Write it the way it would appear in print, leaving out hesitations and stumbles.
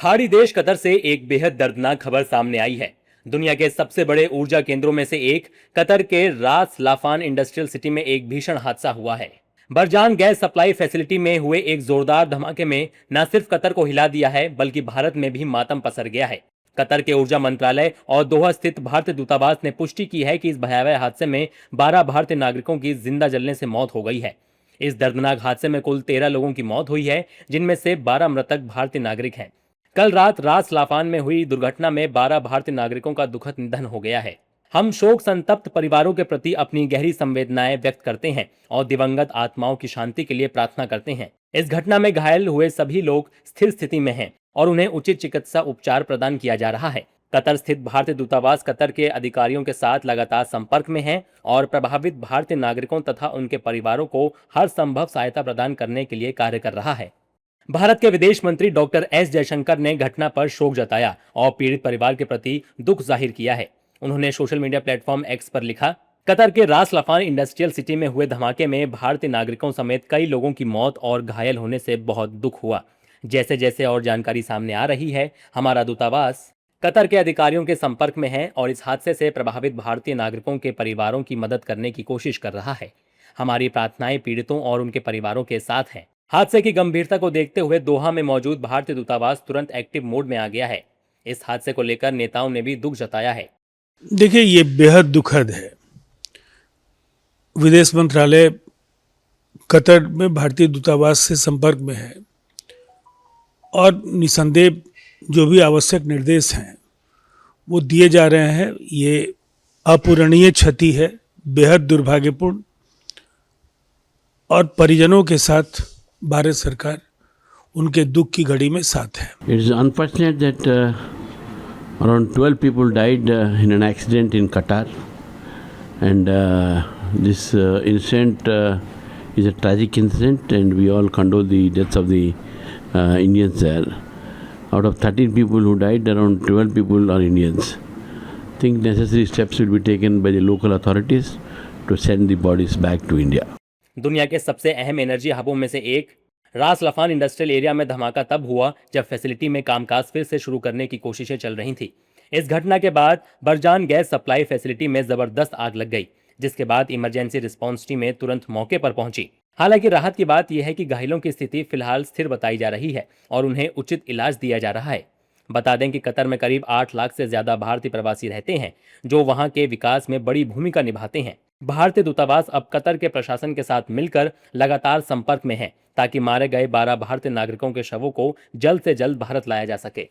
खाड़ी देश कतर से एक बेहद दर्दनाक खबर सामने आई है। दुनिया के सबसे बड़े ऊर्जा केंद्रों में से एक कतर के रास लाफान इंडस्ट्रियल सिटी में एक भीषण हादसा हुआ है। बरजान गैस सप्लाई फैसिलिटी में हुए एक जोरदार धमाके में न सिर्फ कतर को हिला दिया है बल्कि भारत में भी मातम पसर गया है। कतर के ऊर्जा मंत्रालय और दोहा स्थित भारतीय दूतावास ने पुष्टि की है कि इस भयावह हादसे में 12 भारतीय नागरिकों की जिंदा जलने से मौत हो गई है। इस दर्दनाक हादसे में कुल 13 लोगों की मौत हुई है, जिनमें से 12 मृतक भारतीय नागरिक हैं। कल रात रास लाफान में हुई दुर्घटना में 12 भारतीय नागरिकों का दुखद निधन हो गया है। हम शोक संतप्त परिवारों के प्रति अपनी गहरी संवेदनाएं व्यक्त करते हैं और दिवंगत आत्माओं की शांति के लिए प्रार्थना करते हैं। इस घटना में घायल हुए सभी लोग स्थिर स्थिति में हैं और उन्हें उचित चिकित्सा उपचार प्रदान किया जा रहा है। कतर स्थित भारतीय दूतावास कतर के अधिकारियों के साथ लगातार संपर्क में है और प्रभावित भारतीय नागरिकों तथा उनके परिवारों को हर संभव सहायता प्रदान करने के लिए कार्य कर रहा है। भारत के विदेश मंत्री डॉक्टर एस जयशंकर ने घटना पर शोक जताया और पीड़ित परिवार के प्रति दुख जाहिर किया है। उन्होंने सोशल मीडिया प्लेटफॉर्म एक्स पर लिखा, कतर के रास लाफान इंडस्ट्रियल सिटी में हुए धमाके में भारतीय नागरिकों समेत कई लोगों की मौत और घायल होने से बहुत दुख हुआ। जैसे जैसे और जानकारी सामने आ रही है, हमारा दूतावास कतर के अधिकारियों के संपर्क में है और इस हादसे से प्रभावित भारतीय नागरिकों के परिवारों की मदद करने की कोशिश कर रहा है। हमारी प्रार्थनाएं पीड़ितों और उनके परिवारों के साथ हैं। हादसे की गंभीरता को देखते हुए दोहा में मौजूद भारतीय दूतावास तुरंत एक्टिव मोड में आ गया है। इस हादसे को लेकर नेताओं ने भी दुख जताया है। देखिए, ये बेहद दुखद है। विदेश मंत्रालय कतर में भारतीय दूतावास से संपर्क में है और निसंदेह जो भी आवश्यक निर्देश हैं वो दिए जा रहे हैं। ये अपूरणीय क्षति है, बेहद दुर्भाग्यपूर्ण, और परिजनों के साथ भारत सरकार उनके दुख की घड़ी में साथ है। It is unfortunate that around 12 people died in an accident in Qatar, and this incident is a tragic incident, and we all condole the deaths of the Indians there. Out of 13 people who died, around 12 people are Indians. I think necessary steps will be taken by the local authorities to send the bodies back to India. दुनिया के सबसे अहम energy हबों में से एक रास लाफान industrial area में धमाका तब हुआ जब फैसिलिटी में कामकाज फिर से शुरू करने की कोशिशें चल रही थी। इस घटना के बाद बरजान गैस सप्लाई फैसिलिटी में जबरदस्त आग लग गई, जिसके बाद इमरजेंसी रिस्पांस टीमें तुरंत मौके पर पहुंची। हालांकि राहत की बात यह है कि घायलों की स्थिति फिलहाल स्थिर बताई जा रही है और उन्हें उचित इलाज दिया जा रहा है। बता दें कि कतर में करीब 8 लाख से ज्यादा भारतीय प्रवासी रहते हैं, जो वहां के विकास में बड़ी भूमिका निभाते हैं। भारतीय दूतावास अब कतर के प्रशासन के साथ मिलकर लगातार संपर्क में है ताकि मारे गए 12 भारतीय नागरिकों के शवों को जल्द से जल्द भारत लाया जा सके।